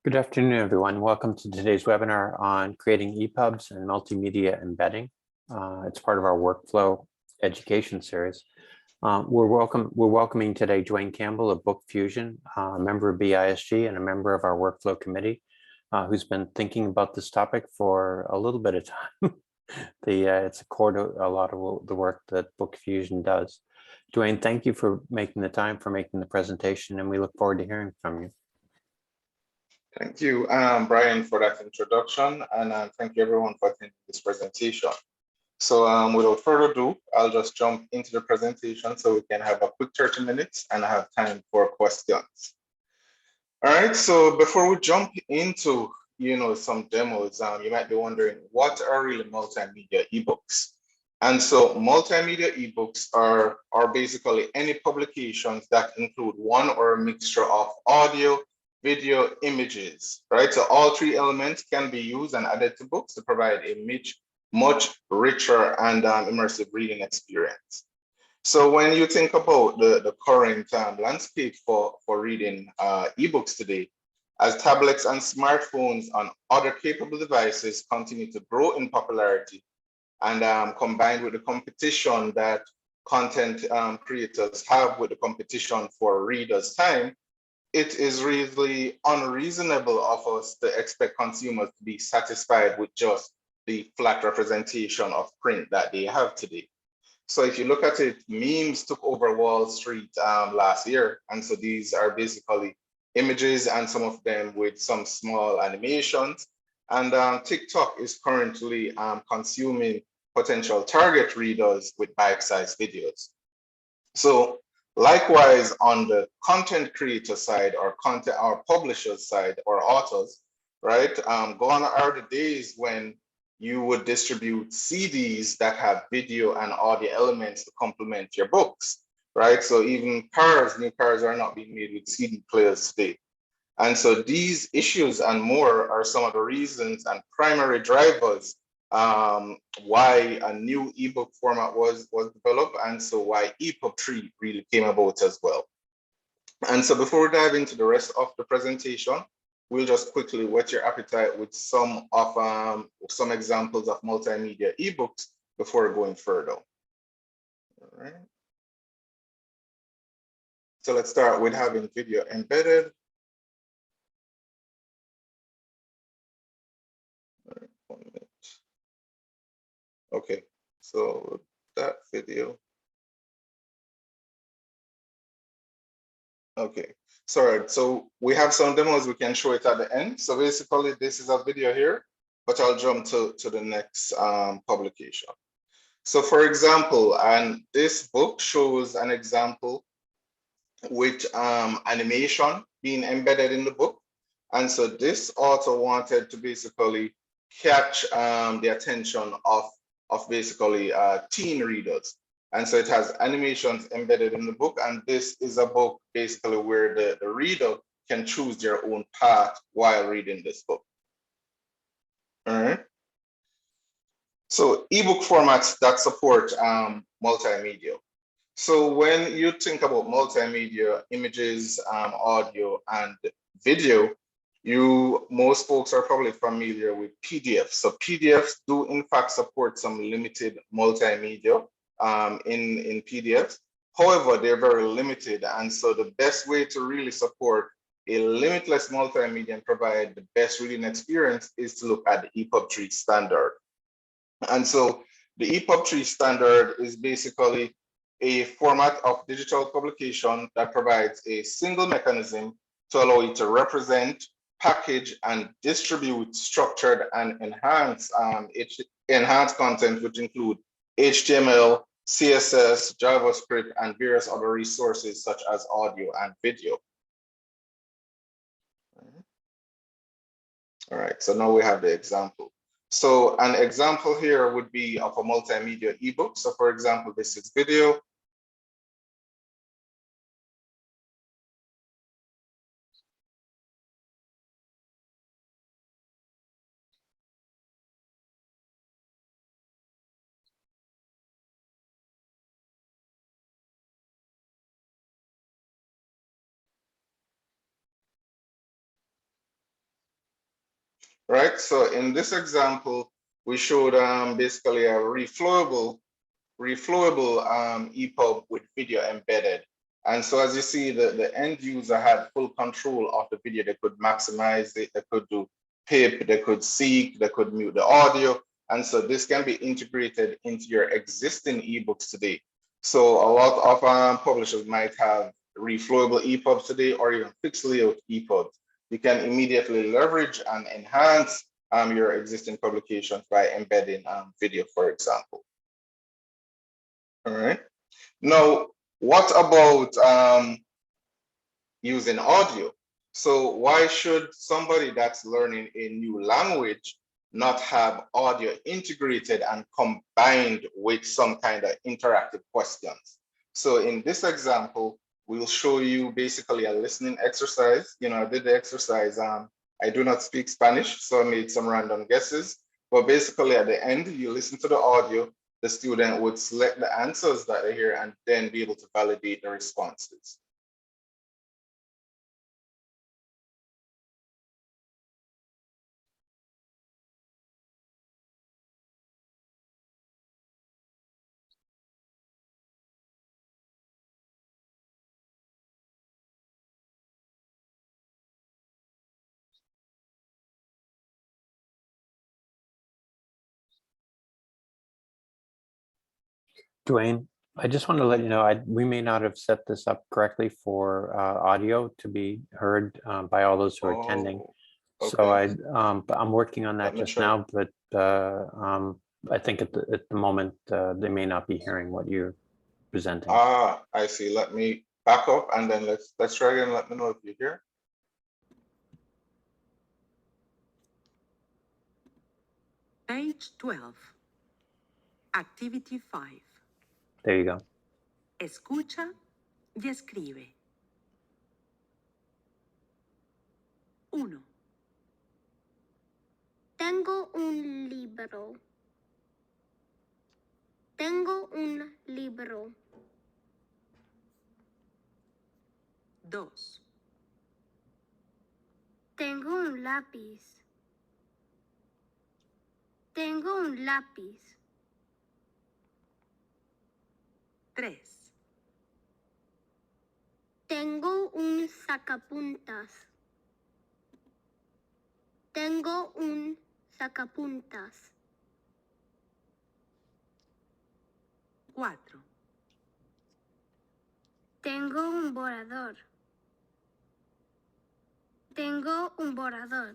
Good afternoon, everyone. Welcome to today's webinar on creating EPUBs and multimedia embedding. It's part of our workflow education series. We're welcoming today Dwayne Campbell of BookFusion, a member of BISG and a member of our workflow committee, who's been thinking about this topic for a little bit of time. It's a core to a lot of the work that BookFusion does. Dwayne, thank you for making the time, for making the presentation, and we look forward to hearing from you. Thank you, Brian, for that introduction, and thank you everyone for attending this presentation. So without further ado, I'll just jump into the presentation so we can have a quick 30 minutes and have time for questions. All right, so before we jump into some demos, you might be wondering, what are really multimedia ebooks? And so multimedia ebooks are basically any publications that include one or a mixture of audio, video, images, right? So all three elements can be used and added to books to provide a much richer and immersive reading experience. So when you think about the current landscape for reading ebooks today, as tablets and smartphones and other capable devices continue to grow in popularity, and combined with the competition that content creators have with the competition for readers' time, it is really unreasonable of us to expect consumers to be satisfied with just the flat representation of print that they have today. So if you look at it, memes took over Wall Street last year. And so these are basically images and some of them with some small animations. And TikTok is currently consuming potential target readers with bite-sized videos. So likewise, on the content creator side or publishers side or authors, right? Gone are the days when you would distribute CDs that have video and audio elements to complement your books, right? So even new cars are not being made with CD players today. And so these issues and more are some of the reasons and primary drivers why a new ebook format was developed, and so why EPUB 3 really came about as well. And so before we dive into the rest of the presentation, we'll just quickly whet your appetite with some examples of multimedia ebooks before going further. All right. So let's start with having video embedded. Okay, so that video. Okay, sorry. So we have some demos, we can show it at the end. So basically this is a video here, but I'll jump to the next publication. So for example, and this book shows an example with animation being embedded in the book. And so this author wanted to basically catch the attention of basically teen readers. And so it has animations embedded in the book. And this is a book basically where the reader can choose their own path while reading this book. All right. So ebook formats that support multimedia. So when you think about multimedia, images, audio, and video, most folks are probably familiar with PDFs. So PDFs do in fact support some limited multimedia in PDFs. However, they're very limited. And so the best way to really support a limitless multimedia and provide the best reading experience is to look at the EPUB 3 standard. And so the EPUB 3 standard is basically a format of digital publication that provides a single mechanism to allow you to represent, package, and distribute structured and enhanced content, which include HTML, CSS, JavaScript, and various other resources such as audio and video. All right, so now we have the example. So an example here would be of a multimedia ebook. So for example, this is video. right? So in this example, we showed basically a reflowable EPUB with video embedded. And so as you see, the end user had full control of the video. They could maximize it, they could do PIP, they could seek, they could mute the audio. And so this can be integrated into your existing ebooks today. So a lot of publishers might have reflowable EPUBs today or even fixed layout EPUBs. You can immediately leverage and enhance your existing publications by embedding video, for example. All right. Now, what about using audio? So why should somebody that's learning a new language not have audio integrated and combined with some kind of interactive questions? So in this example, we'll show you basically a listening exercise. You know, I did the exercise. I do not speak Spanish, so I made some random guesses. But basically at the end, you listen to the audio, the student would select the answers that they hear and then be able to validate the responses. Dwayne, I just want to let you know, we may not have set this up correctly for audio to be heard by all those who are attending. Okay. So but I'm working on that just check. now, but I think at the moment they may not be hearing what you're presenting. Ah, I see. Let me back up and then let's try again. Let me know if you hear. Page 12. Activity 5. There you go. Escucha y escribe. 1. Tengo un libro. Tengo un libro. 2. Tengo un lápiz. Tengo un lápiz. 3. Tengo un sacapuntas. Tengo un sacapuntas. 4. Tengo un borrador. Tengo un borrador.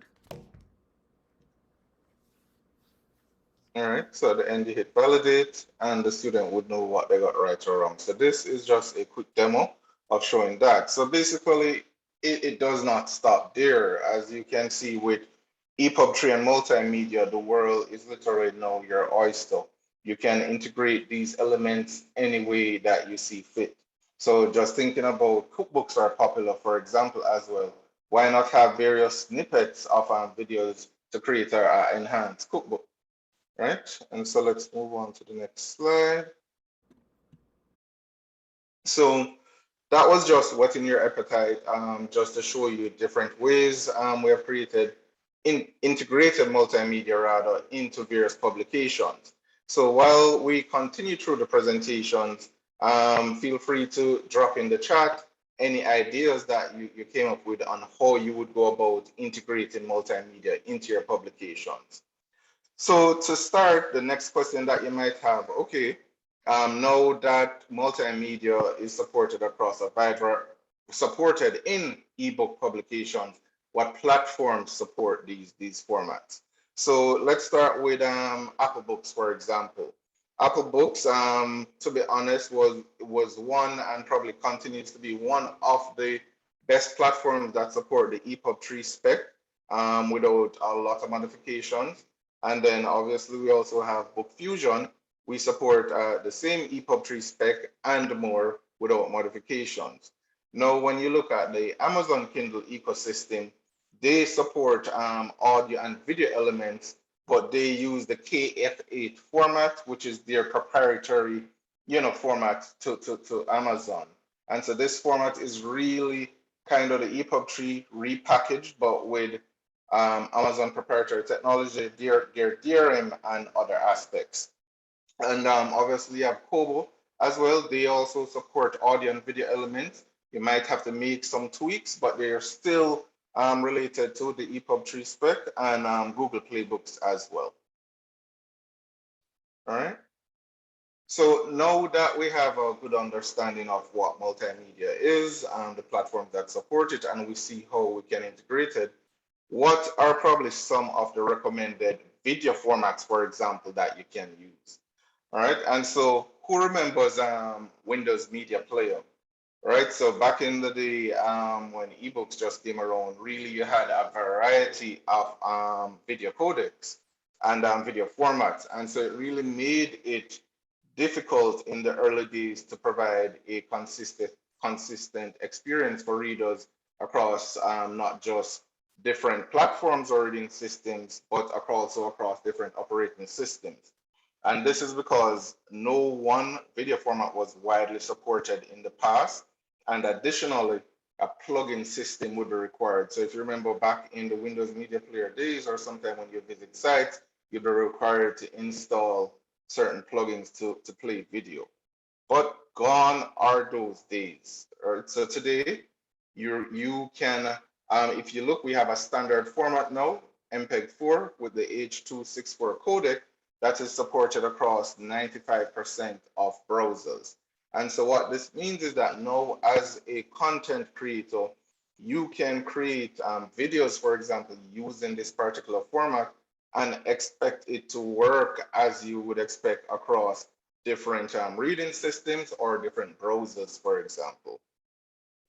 All right, so at the end you hit validate and the student would know what they got right or wrong. So this is just a quick demo of showing that. So basically it does not stop there. As you can see with EPUB tree and multimedia, the world is literally now your oyster. You can integrate these elements any way that you see fit. So just thinking about cookbooks are popular, for example, as well. Why not have various snippets of videos to create an enhanced cookbook? Right, and so let's move on to the next slide. So that was just what's in your appetite, just to show you different ways we have created integrated multimedia rather into various publications. So while we continue through the presentations, feel free to drop in the chat any ideas that you came up with on how you would go about integrating multimedia into your publications. So to start, the next question that you might have, okay, now that multimedia is supported across supported in ebook publications, what platforms support these formats? So let's start with Apple Books, for example. Apple Books, to be honest, was one and probably continues to be one of the best platforms that support the EPUB tree spec without a lot of modifications. And then obviously we also have BookFusion. We support the same EPUB tree spec and more without modifications. Now, when you look at the Amazon Kindle ecosystem, they support audio and video elements, but they use the KF8 format, which is their proprietary, format to Amazon. And so this format is really kind of the EPUB tree repackaged, but with Amazon proprietary technology, their DRM, and other aspects. And obviously you have Kobo as well. They also support audio and video elements. You might have to make some tweaks, but they are still related to the EPUB 3 spec and Google Playbooks as well. All right. So now that we have a good understanding of what multimedia is and the platforms that support it, and we see how we can integrate it, what are probably some of the recommended video formats, for example, that you can use? All right, and so who remembers Windows Media Player? Right, so back in the day when ebooks just came around, really you had a variety of video codecs and video formats, and so it really made it difficult in the early days to provide a consistent experience for readers across not just different platforms or reading systems, but also across different operating systems. And this is because no one video format was widely supported in the past. And additionally, a plugin system would be required. So if you remember back in the Windows Media Player days or sometime when you visit sites, you'd be required to install certain plugins to play video. But gone are those days. Right? So today, you can, if you look, we have a standard format now, MPEG-4 with the H.264 codec, that is supported across 95% of browsers. And so what this means is that now as a content creator, you can create videos, for example, using this particular format and expect it to work as you would expect across different reading systems or different browsers, for example.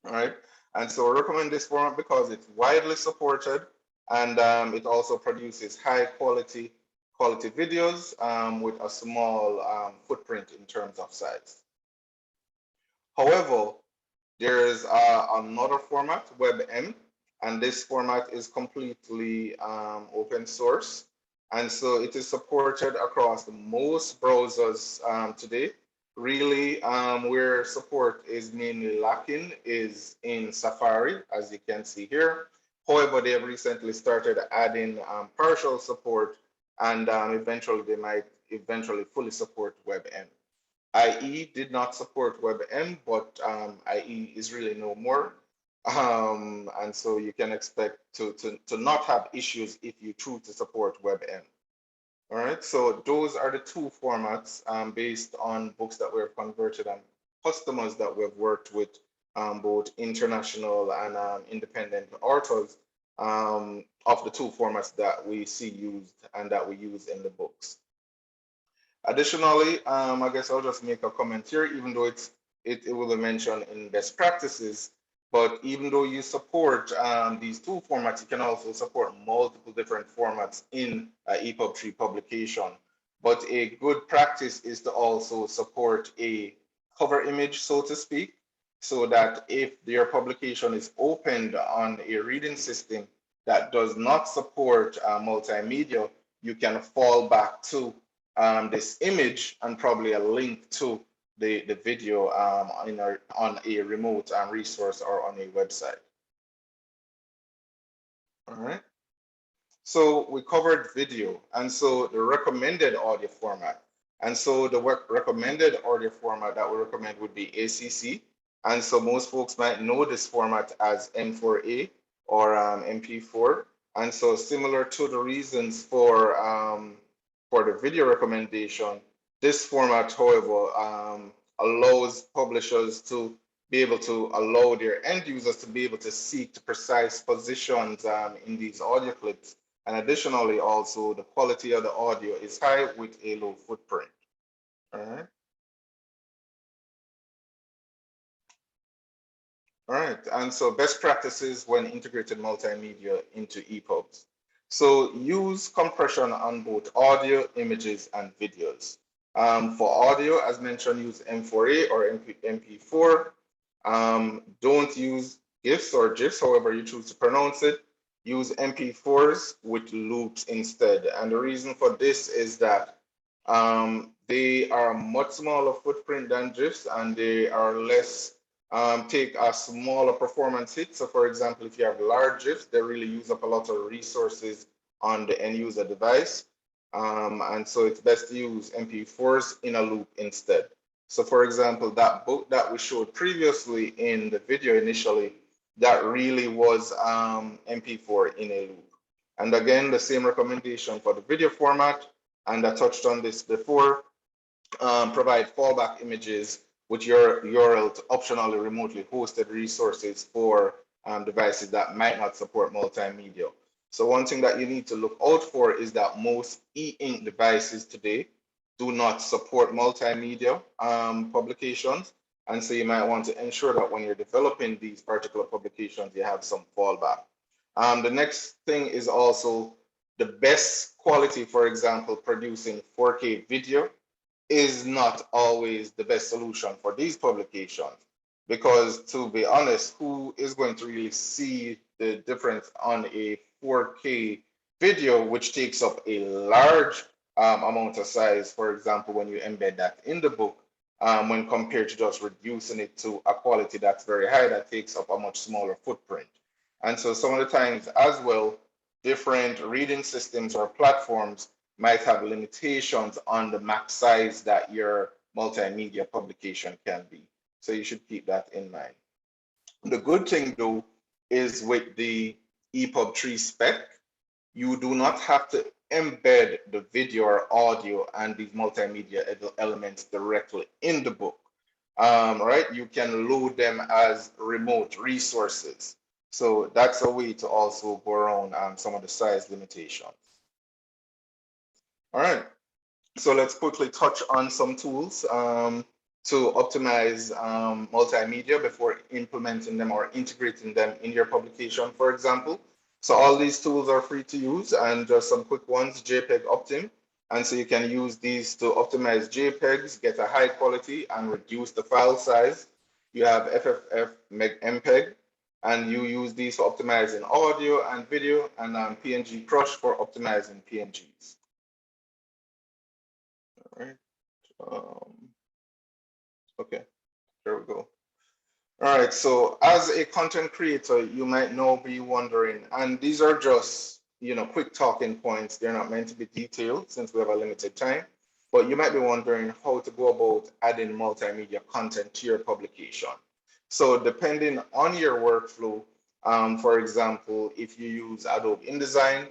All right. And so I recommend this format because it's widely supported and it also produces high quality videos with a small footprint in terms of size. However, there is another format, WebM, and this format is completely open source. And so it is supported across most browsers today. Really, where support is mainly lacking is in Safari, as you can see here. However, they have recently started adding partial support, and eventually they might fully support WebM. IE did not support WebM, but IE is really no more. And so you can expect to not have issues if you choose to support WebM. All right, so those are the two formats based on books that we've converted and customers that we've worked with, both international and independent authors, of the two formats that we see used and that we use in the books. Additionally, I guess I'll just make a comment here, even though it will be mentioned in best practices, but even though you support these two formats, you can also support multiple different formats in EPUB 3 publication. But a good practice is to also support a cover image, so to speak, so that if your publication is opened on a reading system that does not support multimedia, you can fall back to this image and probably a link to the video on a remote resource or on a website. All right. So we covered video, and so the recommended audio format. And so the recommended audio format that we recommend would be ACC. And so most folks might know this format as M4A or MP4. And so similar to the reasons for the video recommendation, this format, however, allows publishers to be able to allow their end users to be able to seek the precise positions in these audio clips. And additionally, also the quality of the audio is high with a low footprint. All right. All right, and so best practices when integrated multimedia into EPUBs. So use compression on both audio, images, and videos. For audio, as mentioned, use M4A or MP4. Don't use GIFs or GIFs, however you choose to pronounce it. Use MP4s with loops instead. And the reason for this is that they are much smaller footprint than GIFs and they are less take a smaller performance hit. So for example, if you have large GIFs, they really use up a lot of resources on the end user device. And so it's best to use MP4s in a loop instead. So for example, that book that we showed previously in the video initially, that really was MP4 in a loop. And again, the same recommendation for the video format, and I touched on this before, provide fallback images with your URL to optionally remotely hosted resources for devices that might not support multimedia. So one thing that you need to look out for is that most e-ink devices today do not support multimedia publications. And so you might want to ensure that when you're developing these particular publications, you have some fallback. The next thing is also the best quality, for example, producing 4K video is not always the best solution for these publications, because to be honest, who is going to really see the difference on a 4K video, which takes up a large amount of size, for example, when you embed that in the book, when compared to just reducing it to a quality that's very high that takes up a much smaller footprint. And so some of the times as well, different reading systems or platforms might have limitations on the max size that your multimedia publication can be. So you should keep that in mind. The good thing though is with the EPUB 3 spec, you do not have to embed the video or audio and these multimedia elements directly in the book, right? You can load them as remote resources. So that's a way to also go around some of the size limitations. All right, so let's quickly touch on some tools to optimize multimedia before implementing them or integrating them in your publication, for example. So all these tools are free to use, and just some quick ones, JPEG Optim. And so you can use these to optimize JPEGs, get a high quality and reduce the file size. You have FFF MPEG, and you use these for optimizing audio and video, and PNG Crush for optimizing PNGs. All right. Okay, there we go. All right, so as a content creator, you might now be wondering, and these are just, quick talking points. They're not meant to be detailed since we have a limited time, but you might be wondering how to go about adding multimedia content to your publication. So depending on your workflow, for example, if you use Adobe InDesign,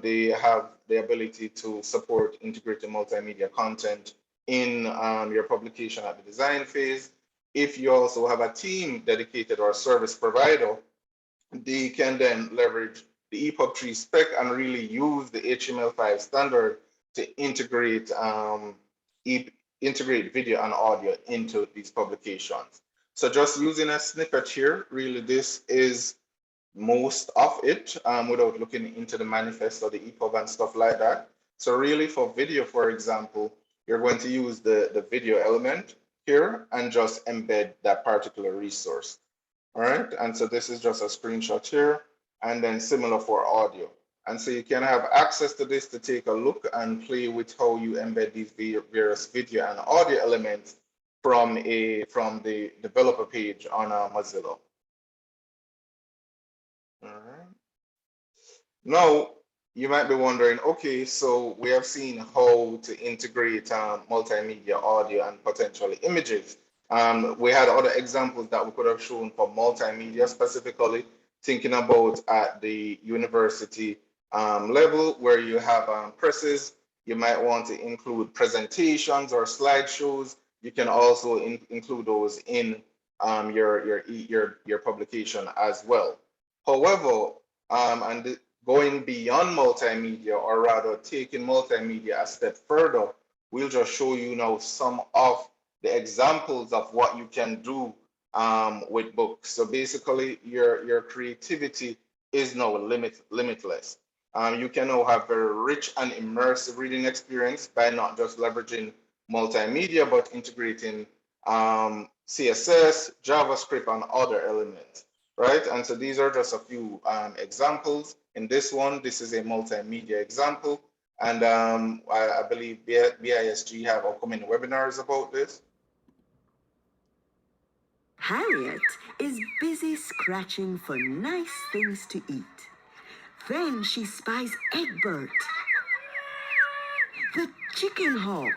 they have the ability to support integrated multimedia content in your publication at the design phase. If you also have a team dedicated or a service provider, they can then leverage the EPUB 3 spec and really use the HTML5 standard to integrate video and audio into these publications. So just using a snippet here, really this is most of it without looking into the manifest or the EPUB and stuff like that. So really for video, for example, you're going to use the video element here and just embed that particular resource. All right, and so this is just a screenshot here, and then similar for audio. And so you can have access to this to take a look and play with how you embed these various video and audio elements from the developer page on Mozilla. All right. Now, you might be wondering, okay, so we have seen how to integrate multimedia audio and potentially images. We had other examples that we could have shown for multimedia, specifically thinking about at the university level where you have presses. You might want to include presentations or slideshows. You can also include those in your publication as well. However, going beyond multimedia, or rather taking multimedia a step further, we'll just show you now some of the examples of what you can do with books. So basically, your creativity is now limitless. You can now have very rich and immersive reading experience by not just leveraging multimedia, but integrating CSS, JavaScript, and other elements, right? And so these are just a few examples. In this one, this is a multimedia example. And I believe BISG have upcoming webinars about this. Harriet is busy scratching for nice things to eat. Then she spies Egbert, the chicken hawk.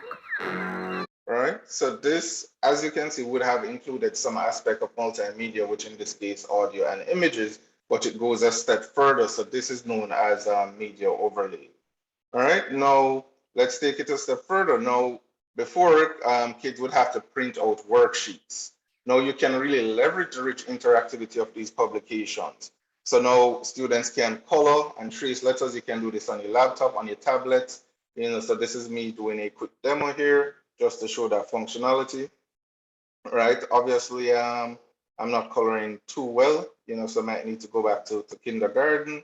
Right? So this, as you can see, would have included some aspect of multimedia, which in this case, audio and images, but it goes a step further. So this is known as media overlay. All right, now let's take it a step further. Now, before kids would have to print out worksheets. Now you can really leverage the rich interactivity of these publications. So now students can color and trace letters. You can do this on your laptop, on your tablet. You know, so this is me doing a quick demo here just to show that functionality. Right, obviously, I'm not coloring too well, you know, so I might need to go back to kindergarten.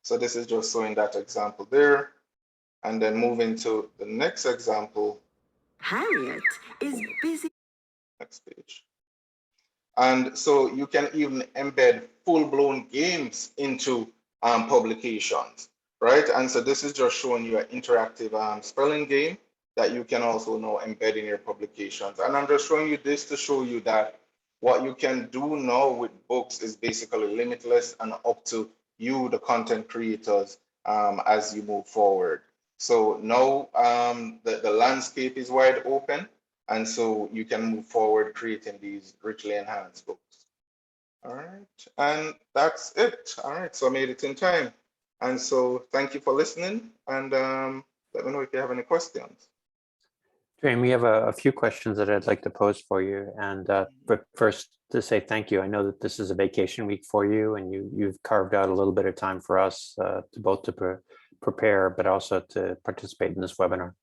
So this is just showing that example there. And then moving to the next example. Harriet is busy. Next page. And so you can even embed full-blown games into publications, right? And so this is just showing you an interactive spelling game that you can also now embed in your publications. And I'm just showing you this to show you that what you can do now with books is basically limitless and up to you, the content creators, as you move forward. So now the landscape is wide open, and so you can move forward creating these richly enhanced books. All right, and that's it. All right, so I made it in time. And so thank you for listening, and let me know if you have any questions. Dwayne, we have a few questions that I'd like to pose for you. And but first to say thank you. I know that this is a vacation week for you, and you've carved out a little bit of time for us to both to prepare, but also to participate in this webinar.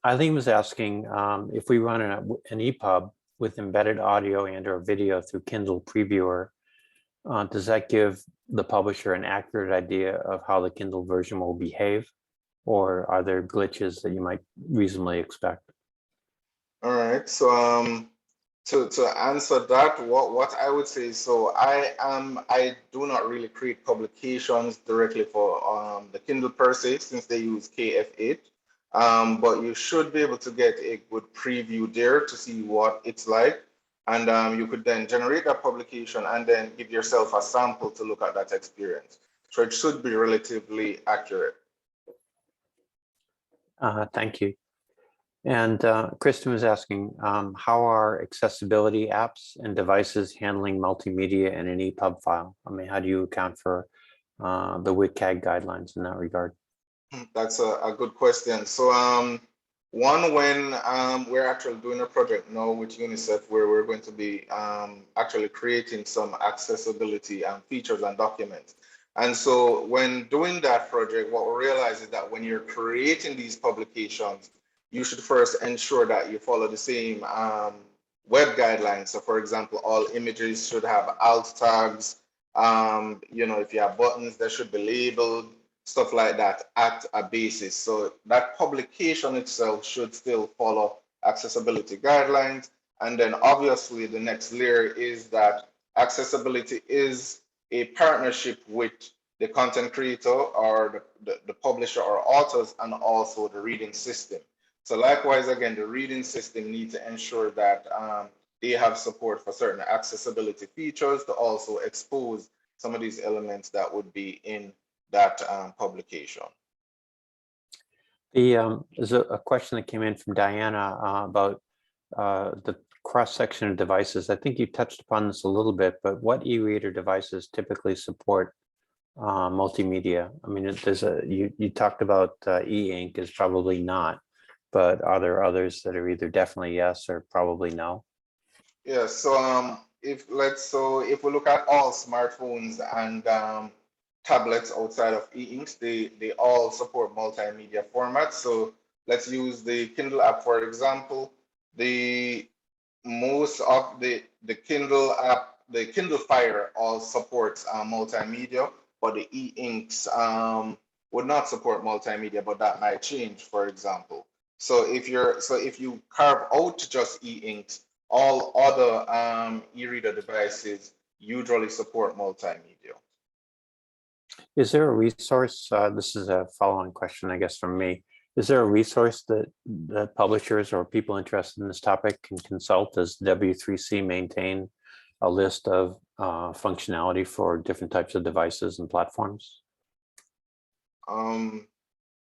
Eileen was asking if we run an EPUB with embedded audio and or video through Kindle Previewer, does that give the publisher an accurate idea of how the Kindle version will behave? Or are there glitches that you might reasonably expect? All right, so to answer that, what I would say, so I do not really create publications directly for the Kindle per se, since they use KF8. But you should be able to get a good preview there to see what it's like. And you could then generate that publication and then give yourself a sample to look at that experience. So it should be relatively accurate. Thank you. And Kristen was asking, how are accessibility apps and devices handling multimedia in an EPUB file? I mean, how do you account for the WCAG guidelines in that regard? That's a good question. So one, when we're actually doing a project now with UNICEF where we're going to be actually creating some accessibility features and documents. And so when doing that project, what we realize is that when you're creating these publications, you should first ensure that you follow the same web guidelines. So for example, all images should have alt tags. You know, if you have buttons, they should be labeled, stuff like that at a basis. So that publication itself should still follow accessibility guidelines. And then obviously the next layer is that accessibility is a partnership with the content creator or the publisher or authors, and also the reading system. So likewise, again, the reading system needs to ensure that they have support for certain accessibility features to also expose some of these elements that would be in that publication. There's a question that came in from Diana about the cross-section of devices. I think you touched upon this a little bit, but what e-reader devices typically support multimedia? I mean, there's you talked about e-ink is probably not, but are there others that are either definitely yes or probably no? Yeah, so if we look at all smartphones and tablets outside of e-inks, they all support multimedia formats. So let's use the Kindle app, for example. Most of the Kindle app, the Kindle Fire all supports multimedia, but the e-inks would not support multimedia, but that might change, for example. So if you carve out just e-inks, all other e-reader devices usually support multimedia. Is there a resource? This is a follow-on question, I guess, from me. Is there a resource that publishers or people interested in this topic can consult? Does W3C maintain a list of functionality for different types of devices and platforms?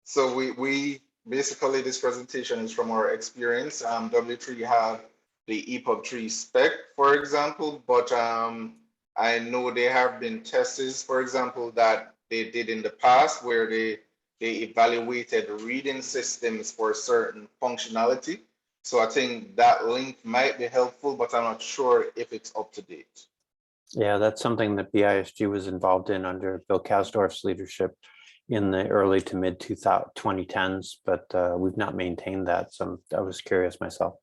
So we basically, this presentation is from our experience. W3 have the EPUB 3 spec, for example, but I know there have been tests, for example, that they did in the past where they evaluated reading systems for certain functionality. So I think that link might be helpful, but I'm not sure if it's up to date. Yeah, that's something that BISG was involved in under Bill Kasdorf's leadership in the early to mid 2010s, but we've not maintained that. So I was curious myself.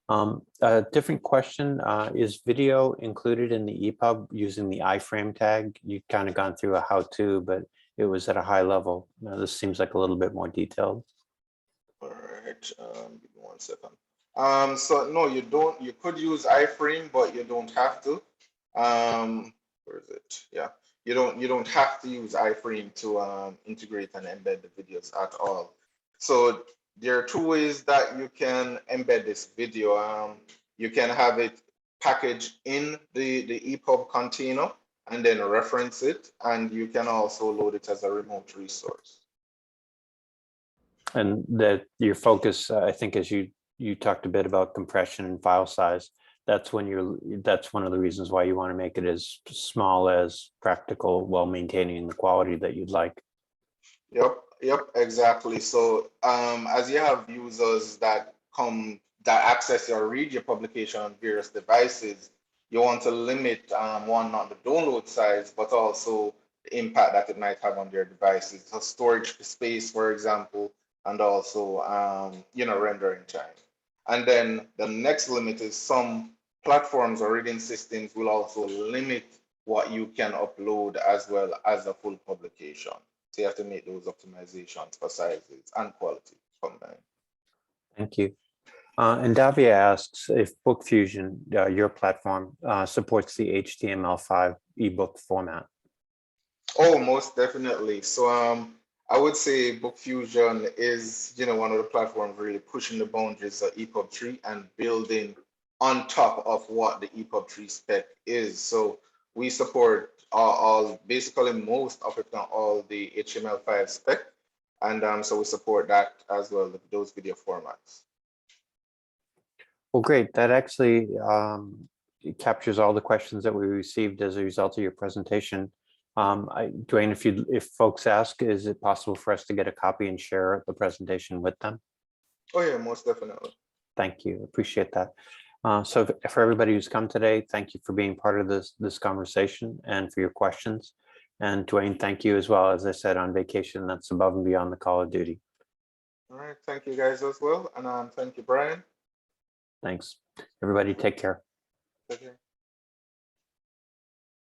A different question, is video included in the EPUB using the iframe tag? You've kind of gone through a how-to, but it was at a high level. Now, this seems like a little bit more detailed. All right, give me 1 second. So no, you don't. You could use iframe, but you don't have to. Where is it? Yeah, you don't have to use iframe to integrate and embed the videos at all. So there are 2 ways that you can embed this video. You can have it packaged in the EPUB container and then reference it, and you can also load it as a remote resource. And that your focus, I think, as you talked a bit about compression and file size, that's one of the reasons why you want to make it as small as practical while maintaining the quality that you'd like. Yep, exactly. So as you have users that access or read your publication on various devices, you want to limit one, not the download size, but also the impact that it might have on their devices. So storage space, for example, and also rendering time. And then the next limit is some platforms or reading systems will also limit what you can upload as well as a full publication. So you have to make those optimizations for sizes and quality combined. Thank you. And Davia asks if BookFusion, your platform, supports the HTML5 ebook format. Oh, most definitely. So I would say BookFusion is one of the platforms really pushing the boundaries of EPUB 3 and building on top of what the EPUB 3 spec is. So we support basically most of, if not all, the HTML5 spec. And so we support that as well, those video formats. Well, great. That actually captures all the questions that we received as a result of your presentation. Dwayne, if folks ask, is it possible for us to get a copy and share the presentation with them? Oh yeah, most definitely. Thank you. Appreciate that. So for everybody who's come today, thank you for being part of this conversation and for your questions. And Dwayne, thank you as well. As I said, on vacation, that's above and beyond the call of duty. All right. Thank you guys as well. And thank you, Brian. Thanks. Everybody take care. Take care.